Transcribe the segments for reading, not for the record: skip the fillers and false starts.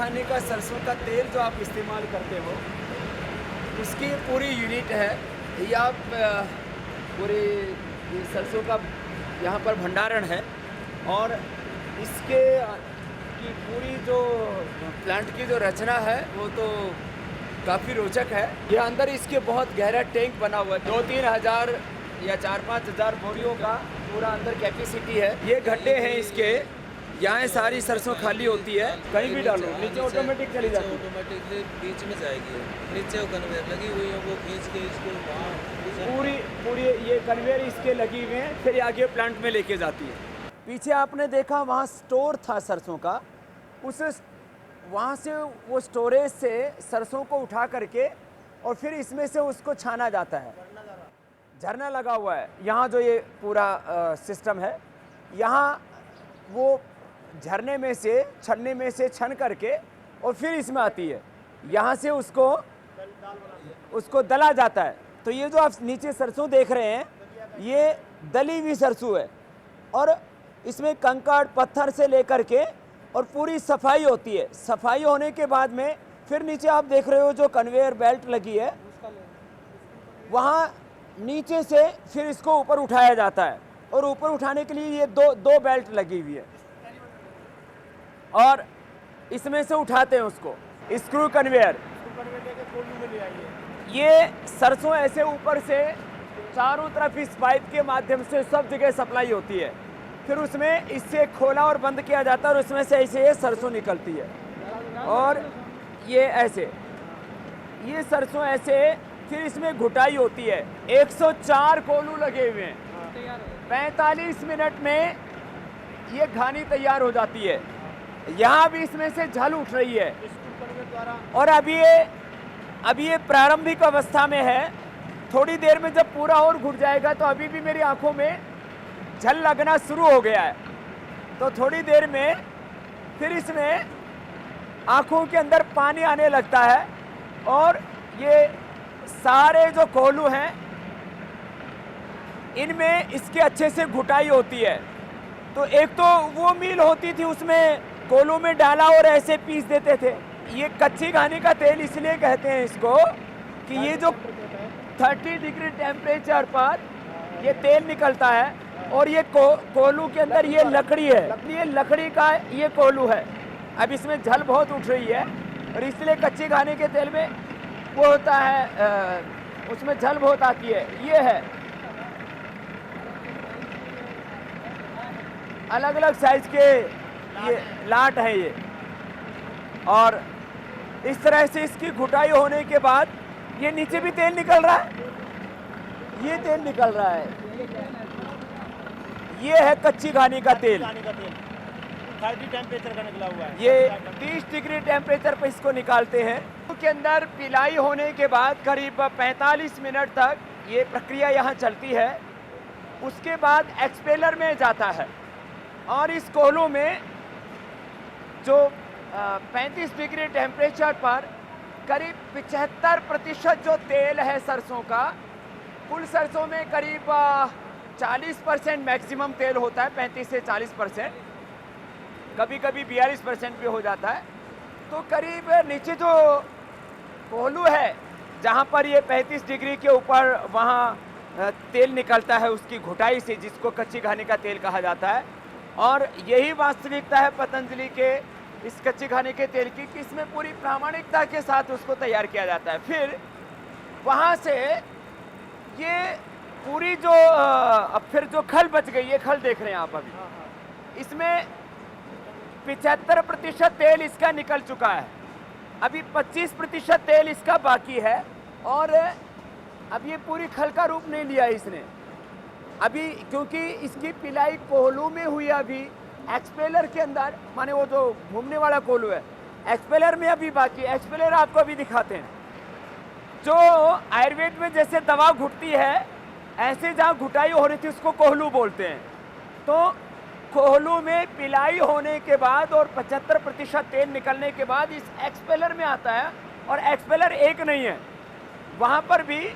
खाने का सरसों का तेल जो आप इस्तेमाल करते हो, उसकी पूरी यूनिट है। ये आप पूरे ये सरसों का यहाँ पर भंडारण है और इसके की पूरी जो प्लांट की जो रचना है वो तो काफ़ी रोचक है। ये अंदर इसके बहुत गहरा टैंक बना हुआ है, 2-3 हज़ार या 4-5 हज़ार बोरियों का पूरा अंदर कैपेसिटी है। ये गड्ढे हैं इसके, यहाँ सारी सरसों खाली होती है, कहीं भी डालो नीचे ऑटोमेटिक चली जाती है। ऑटोमेटिकली बीच में जाएगी, नीचे वो कन्वेयर लगी हुई है, वो खींच के इसको वहाँ पूरी ये कन्वेयर इसके लगी हुई हैं, फिर आगे प्लांट में लेके जाती है। पीछे आपने देखा वहाँ स्टोर था सरसों का, उस वहाँ से वो स्टोरेज से सरसों को उठा करके और फिर इसमें से उसको छाना जाता है। झरना लगा हुआ है यहाँ, जो ये पूरा सिस्टम है, यहाँ वो झरने में से छन्ने में से छन करके और फिर इसमें आती है, यहाँ से उसको दला जाता है। तो ये जो आप नीचे सरसों देख रहे हैं, ये दली हुई सरसों है और इसमें कंकड़ पत्थर से लेकर के और पूरी सफाई होती है। सफाई होने के बाद में फिर नीचे आप देख रहे हो जो कन्वेयर बेल्ट लगी है, वहाँ नीचे से फिर इसको ऊपर उठाया जाता है और ऊपर उठाने के लिए ये दो बेल्ट लगी हुई है और इसमें से उठाते हैं उसको, स्क्रू कन्वेयर। ये सरसों ऐसे ऊपर से चारों तरफ इस पाइप के माध्यम से सब जगह सप्लाई होती है, फिर उसमें इससे खोला और बंद किया जाता है और उसमें से ऐसे ये सरसों निकलती है और ये ऐसे ये सरसों ऐसे फिर इसमें घुटाई होती है। 104 कोलू लगे हुए हैं, 45 मिनट में ये घानी तैयार हो जाती है। यहाँ भी इसमें से झल उठ रही है और अभी ये प्रारंभिक अवस्था में है। थोड़ी देर में जब पूरा और घुट जाएगा तो अभी भी मेरी आंखों में झल लगना शुरू हो गया है, तो थोड़ी देर में फिर इसमें आंखों के अंदर पानी आने लगता है और ये सारे जो कोलू हैं इनमें इसके अच्छे से घुटाई होती है। तो एक तो वो मिल होती थी, उसमें कोलू में डाला और ऐसे पीस देते थे। ये कच्ची घानी का तेल इसलिए कहते हैं इसको कि ये जो 30 डिग्री टेम्परेचर पर ये तेल निकलता है और ये कोलू के अंदर ये लकड़ी है, ये लकड़ी का ये कोलू है। अब इसमें झल बहुत उठ रही है और इसलिए कच्ची घानी के तेल में वो होता है, उसमें झल बहुत आती है। ये है अलग अलग साइज के ये लाट है ये, और इस तरह से इसकी घुटाई होने के बाद ये नीचे भी तेल निकल रहा है, ये तेल निकल रहा है। ये है कच्ची घानी का तेल, 30 टेम्परेचर का निकला हुआ है। ये 30 डिग्री टेम्परेचर पर इसको निकालते हैं। के अंदर पिलाई होने के बाद करीब 45 मिनट तक ये प्रक्रिया यहाँ चलती है। उसके बाद एक्सपेलर में जाता है और इस कोलू में जो 35 डिग्री टेम्परेचर पर करीब 75% जो तेल है सरसों का, कुल सरसों में करीब 40% मैक्सिमम तेल होता है, 35 से 40%, कभी कभी 42% भी हो जाता है। तो करीब नीचे जो कोलू है जहाँ पर ये 35 डिग्री के ऊपर वहाँ तेल निकलता है उसकी घुटाई से, जिसको कच्ची घानी का तेल कहा जाता है। और यही वास्तविकता है पतंजलि के इस कच्ची घानी के तेल की, कि इसमें पूरी प्रामाणिकता के साथ उसको तैयार किया जाता है। फिर वहाँ से ये पूरी जो अब फिर जो खल बच गई, ये खल देख रहे हैं आप अभी, इसमें 75% तेल इसका निकल चुका है, अभी 25% तेल इसका बाकी है और अब ये पूरी खल का रूप नहीं लिया इसने अभी, क्योंकि इसकी पिलाई कोलू में हुई अभी, एक्सपेलर के अंदर, माने वो जो घूमने वाला कोलू है, एक्सपेलर में अभी बाकी। एक्सपेलर आपको अभी दिखाते हैं। जो आयुर्वेद में जैसे दवा घुटती है, ऐसे जहाँ घुटाई हो रही थी उसको कोहलू बोलते हैं। तो कोहलू में पिलाई होने के बाद और 75% तेल निकलने के बाद इस एक्सपेलर में आता है। और एक्सपेलर एक नहीं है, वहाँ पर भी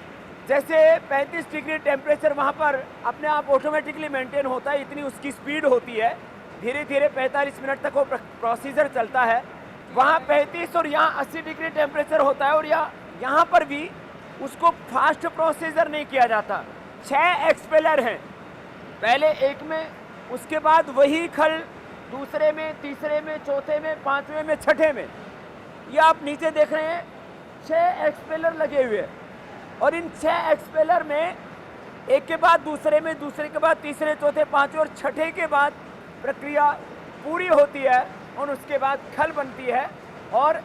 जैसे 35 डिग्री टेम्परेचर वहाँ पर अपने आप ऑटोमेटिकली मेंटेन होता है, इतनी उसकी स्पीड होती है। धीरे धीरे 45 मिनट तक वो प्रोसीजर चलता है। वहाँ 35 और यहाँ 80 डिग्री टेम्परेचर होता है, और यहाँ पर भी उसको फास्ट प्रोसीजर नहीं किया जाता। 6 एक्सपेलर हैं, पहले एक में, उसके बाद वही खल दूसरे में, तीसरे में, चौथे में, पांचवें में, छठे में। ये आप नीचे देख रहे हैं 6 एक्सपेलर लगे हुए हैं, और इन 6 एक्सपेलर में एक के बाद दूसरे में, दूसरे के बाद तीसरे, चौथे, पांचवें और छठे के बाद प्रक्रिया पूरी होती है, और उसके बाद खल बनती है। और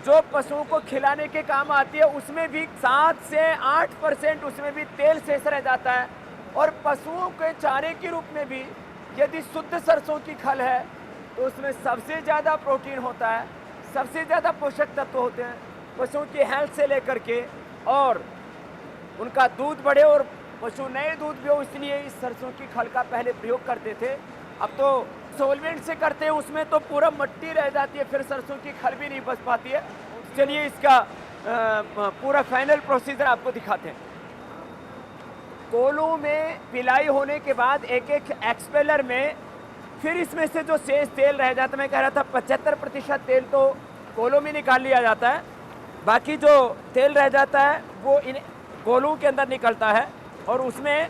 जो पशुओं को खिलाने के काम आती है उसमें भी 7 से 8% उसमें भी तेल शेष रह जाता है। और पशुओं के चारे के रूप में भी यदि शुद्ध सरसों की खल है तो उसमें सबसे ज़्यादा प्रोटीन होता है, सबसे ज़्यादा पोषक तत्व होते हैं पशुओं की हेल्थ से लेकर के, और उनका दूध बढ़े और पशु नए दूध भी हो, इसलिए इस सरसों की खल का पहले प्रयोग करते थे। अब तो सोलवेंट से करते हैं, उसमें तो पूरा मिट्टी रह जाती है, फिर सरसों की खल भी नहीं बच पाती है। चलिए इसका पूरा फाइनल प्रोसीजर आपको दिखाते हैं। कोलों में पिलाई होने के बाद एक एक एक्सपेलर में फिर इसमें से जो शेष तेल रह जाता है, मैं कह रहा था 75% तेल तो कोलों में निकाल लिया जाता है, बाकी जो तेल रह जाता है वो इन कोलों के अंदर निकलता है, और उसमें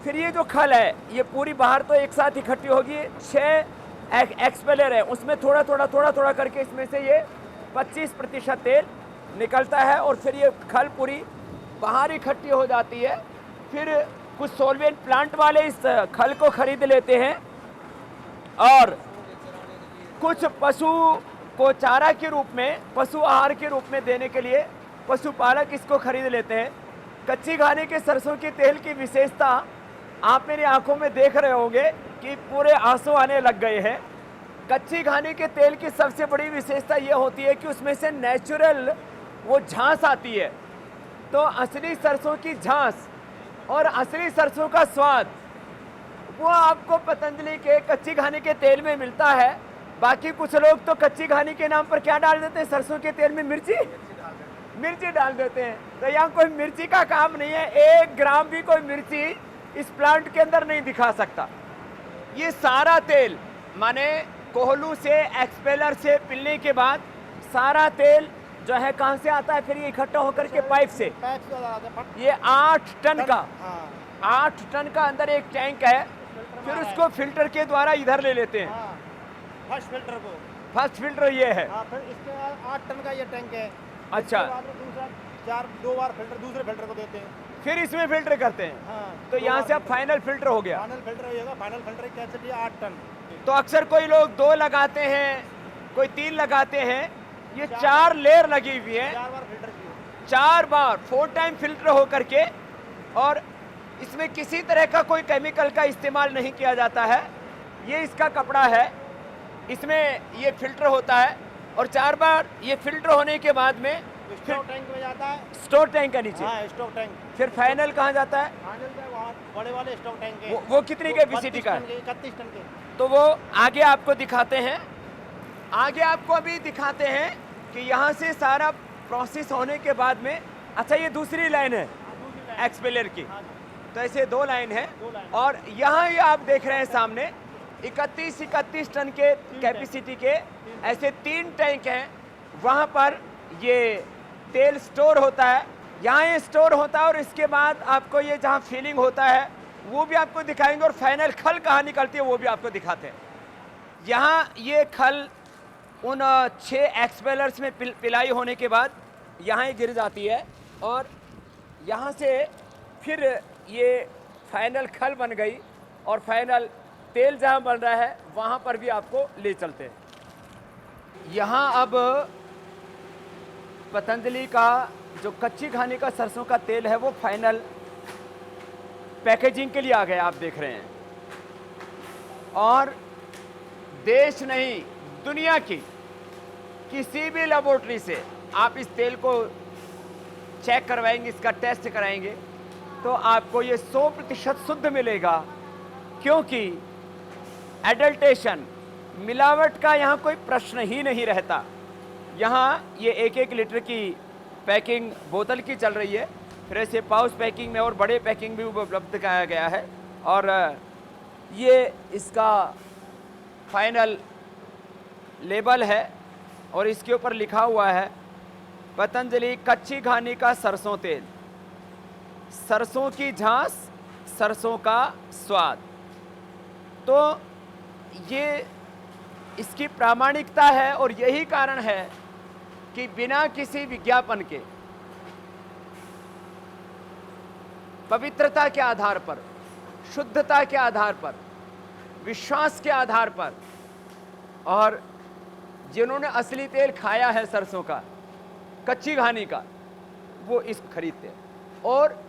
फिर ये जो खल है ये पूरी बाहर तो एक साथ इकट्ठी होगी। 6 एक्सपेलर है, उसमें थोड़ा थोड़ा करके इसमें से ये 25% तेल निकलता है, और फिर ये खल पूरी बाहर इकट्ठी हो जाती है। फिर कुछ सोलवेंट प्लांट वाले इस खल को खरीद लेते हैं, और कुछ पशु को चारा के रूप में, पशु आहार के रूप में देने के लिए पशुपालक इसको खरीद लेते हैं। कच्ची घानी के सरसों के तेल की विशेषता आप मेरी आंखों में देख रहे होंगे कि पूरे आंसू आने लग गए हैं। कच्ची घानी के तेल की सबसे बड़ी विशेषता ये होती है कि उसमें से नेचुरल वो झांस आती है। तो असली सरसों की झांस और असली सरसों का स्वाद वो आपको पतंजलि के कच्ची घानी के तेल में मिलता है। बाकी कुछ लोग तो कच्ची घानी के नाम पर क्या डाल देते हैं, सरसों के तेल में मिर्ची डाल देते हैं। तो यहाँ कोई मिर्ची का काम नहीं है, 1 ग्राम भी कोई मिर्ची इस प्लांट के अंदर नहीं दिखा सकता। ये सारा तेल माने कोहलू से, एक्सपेलर से पिलने के बाद सारा तेल जो है कहाँ से आता है, फिर ये इकट्ठा होकर के पाइप से ये 8 टन का 8 टन का अंदर एक टैंक है, फिर उसको फिल्टर के द्वारा इधर ले लेते हैं। फर्स्ट फिल्टर ये है। फिर इसके बाद 8 टन का ये टैंक है। अच्छा, दूसरा 2 बार फिल्टर दूसरे फिल्टर को देते हैं, फिर इसमें फिल्टर करते हैं। तो यहाँ से अब फाइनल फिल्टर हो गया। फाइनल फिल्टर होगा। फाइनल फिल्टर की कैपेसिटी 8 टन। तो अक्सर कोई लोग 2 लगाते हैं, कोई 3 लगाते हैं, ये 4 लेयर लगी हुई है। 4 बार फिल्टर किए, 4 बार 4 टाइम फिल्टर हो करके, और इसमें किसी तरह का कोई केमिकल का इस्तेमाल नहीं किया जाता है। ये इसका कपड़ा है, इसमें ये फिल्टर होता है, और 4 बार ये फिल्टर होने के बाद में स्टोर टैंक में जाता है। स्टोर टैंक का नीचे, हाँ, स्टोर टैंक। फिर फाइनल कहाँ जाता है? फाइनल का वहाँ बड़े वाले स्टोर टैंक है। वो कितनी कैपेसिटी का है? 31 टन के। तो वो आगे आपको दिखाते हैं। आगे आपको अभी दिखाते हैं कि यहाँ से सारा प्रोसेस होने के बाद में, अच्छा ये दूसरी लाइन है एक्सपेलर की। तो ऐसे 2 लाइन है, और यहाँ ये आप देख रहे हैं सामने 31 टन के कैपेसिटी के ऐसे 3 टैंक हैं। वहाँ पर ये तेल स्टोर होता है, यहाँ ये स्टोर होता है, और इसके बाद आपको ये जहाँ फिलिंग होता है वो भी आपको दिखाएंगे, और फाइनल खल कहाँ निकलती है वो भी आपको दिखाते हैं। यहाँ ये खल उन 6 एक्सपेलर्स में पिलाई होने के बाद यहाँ ही गिर जाती है, और यहाँ से फिर ये फाइनल खल बन गई, और फाइनल तेल जहाँ बन रहा है वहाँ पर भी आपको ले चलते हैं। यहाँ अब पतंजलि का जो कच्ची घानी का सरसों का तेल है वो फाइनल पैकेजिंग के लिए आ गया, आप देख रहे हैं। और देश नहीं, दुनिया की किसी भी लेबोरेटरी से आप इस तेल को चेक करवाएंगे, इसका टेस्ट कराएंगे, तो आपको ये 100% शुद्ध मिलेगा, क्योंकि एडल्टेशन, मिलावट का यहाँ कोई प्रश्न ही नहीं रहता। यहाँ ये 1-1 लीटर की पैकिंग बोतल की चल रही है, फिर ऐसे पाउच पैकिंग में और बड़े पैकिंग भी उपलब्ध कराया गया है, और ये इसका फाइनल लेबल है और इसके ऊपर लिखा हुआ है पतंजलि कच्ची घानी का सरसों तेल, सरसों की झांस, सरसों का स्वाद। तो ये इसकी प्रामाणिकता है और यही कारण है कि बिना किसी विज्ञापन के, पवित्रता के आधार पर, शुद्धता के आधार पर, विश्वास के आधार पर, और जिन्होंने असली तेल खाया है सरसों का, कच्ची घानी का, वो इसको खरीदते हैं। और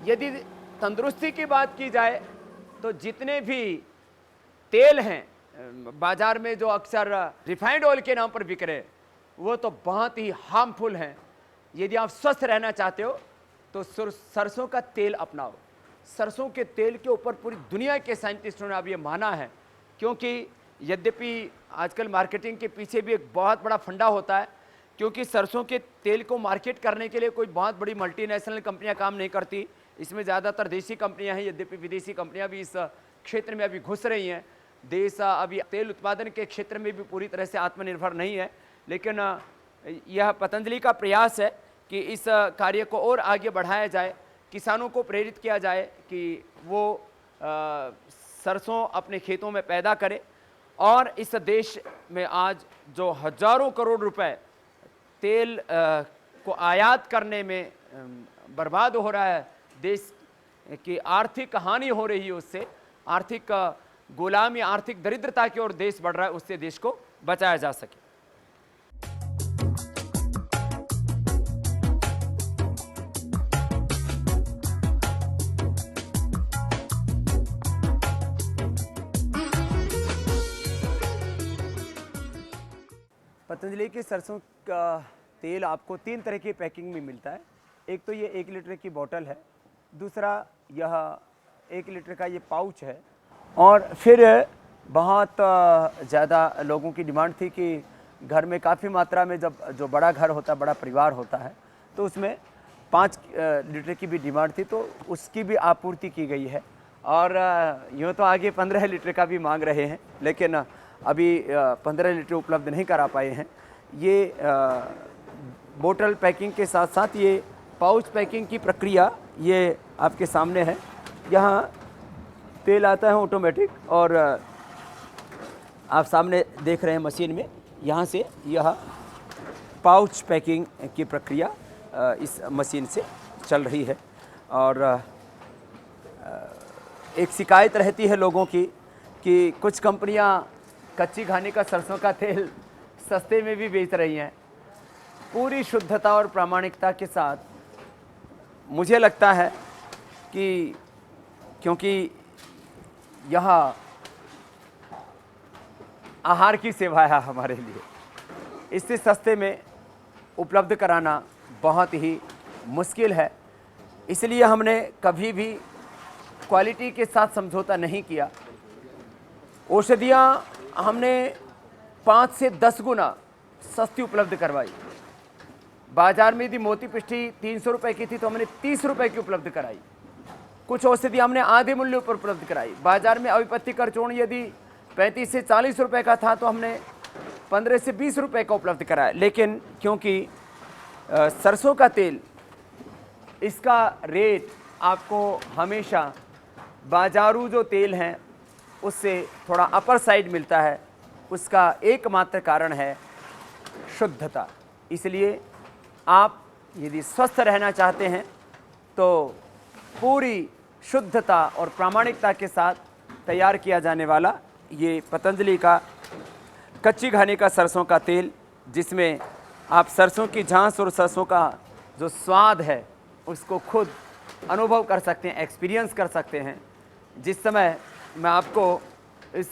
यदि तंदुरुस्ती की बात की जाए तो जितने भी तेल हैं बाजार में जो अक्सर रिफाइंड ऑयल के नाम पर बिक रहे हैं, वो तो बहुत ही हार्मफुल हैं। यदि आप स्वस्थ रहना चाहते हो तो सरसों का तेल अपनाओ। सरसों के तेल के ऊपर पूरी दुनिया के साइंटिस्टों ने अब ये माना है, क्योंकि यद्यपि आजकल मार्केटिंग के पीछे भी एक बहुत बड़ा फंडा होता है, क्योंकि सरसों के तेल को मार्केट करने के लिए कोई बहुत बड़ी मल्टीनेशनल कंपनियां काम नहीं करती। इसमें ज़्यादातर देसी कंपनियां हैं, यद्यपि विदेशी कंपनियां भी इस क्षेत्र में अभी घुस रही हैं। देश अभी तेल उत्पादन के क्षेत्र में भी पूरी तरह से आत्मनिर्भर नहीं है, लेकिन यह पतंजलि का प्रयास है कि इस कार्य को और आगे बढ़ाया जाए, किसानों को प्रेरित किया जाए कि वो सरसों अपने खेतों में पैदा करें। और इस देश में आज जो हजारों करोड़ रुपए तेल को आयात करने में बर्बाद हो रहा है, देश की आर्थिक हानि हो रही है, उससे आर्थिक गुलामी, आर्थिक दरिद्रता की ओर देश बढ़ रहा है, उससे देश को बचाया जा सके। पतंजलि के सरसों का तेल आपको 3 तरह की पैकिंग में मिलता है। एक तो ये 1 लीटर की बोतल है, दूसरा यह 1 लीटर का ये पाउच है, और फिर बहुत ज़्यादा लोगों की डिमांड थी कि घर में काफ़ी मात्रा में जब जो बड़ा घर होता है, बड़ा परिवार होता है, तो उसमें 5 लीटर की भी डिमांड थी, तो उसकी भी आपूर्ति की गई है। और यूँ तो आगे 15 लीटर का भी मांग रहे हैं, लेकिन अभी 15 लीटर उपलब्ध नहीं करा पाए हैं। ये बोतल पैकिंग के साथ साथ ये पाउच पैकिंग की प्रक्रिया ये आपके सामने है। यहाँ तेल आता है ऑटोमेटिक, और आप सामने देख रहे हैं मशीन में, यहाँ से यह पाउच पैकिंग की प्रक्रिया इस मशीन से चल रही है। और एक शिकायत रहती है लोगों की कि कुछ कंपनियां कच्ची घानी का सरसों का तेल सस्ते में भी बेच रही हैं। पूरी शुद्धता और प्रामाणिकता के साथ मुझे लगता है कि क्योंकि यह आहार की सेवा है हमारे लिए, इससे सस्ते में उपलब्ध कराना बहुत ही मुश्किल है। इसलिए हमने कभी भी क्वालिटी के साथ समझौता नहीं किया। औषधियाँ हमने 5 से 10 गुना सस्ती उपलब्ध करवाई। बाजार में यदि मोती पिष्टी 300 रुपये की थी तो हमने 30 रुपये की उपलब्ध कराई। कुछ औषधि हमने आधे मूल्य पर उपलब्ध कराई। बाजार में अविपत्ति कर चूर्ण यदि 35 से 40 रुपये का था तो हमने 15 से 20 रुपये का उपलब्ध कराया। लेकिन क्योंकि सरसों का तेल, इसका रेट आपको हमेशा बाजारू जो तेल हैं उससे थोड़ा अपर साइड मिलता है। उसका एकमात्र कारण है शुद्धता। इसलिए आप यदि स्वस्थ रहना चाहते हैं तो पूरी शुद्धता और प्रामाणिकता के साथ तैयार किया जाने वाला ये पतंजलि का कच्ची घानी का सरसों का तेल, जिसमें आप सरसों की झांस और सरसों का जो स्वाद है उसको खुद अनुभव कर सकते हैं, एक्सपीरियंस कर सकते हैं। जिस समय मैं आपको इस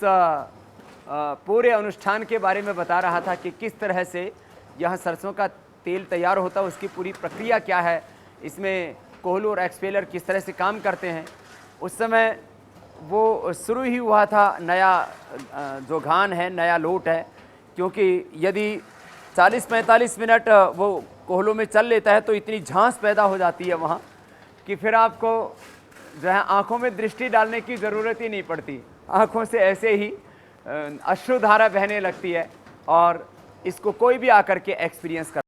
पूरे अनुष्ठान के बारे में बता रहा था कि किस तरह से यह सरसों का तेल तैयार होता है, उसकी पूरी प्रक्रिया क्या है, इसमें कोहलू और एक्सपेलर किस तरह से काम करते हैं, उस समय वो शुरू ही हुआ था। नया जो घान है, नया लोट है, क्योंकि यदि 40-45 मिनट वो कोहलों में चल लेता है तो इतनी झांस पैदा हो जाती है वहाँ कि फिर आपको जो है आँखों में दृष्टि डालने की ज़रूरत ही नहीं पड़ती। आँखों से ऐसे ही अश्रुधारा बहने लगती है और इसको कोई भी आकर के एक्सपीरियंस कर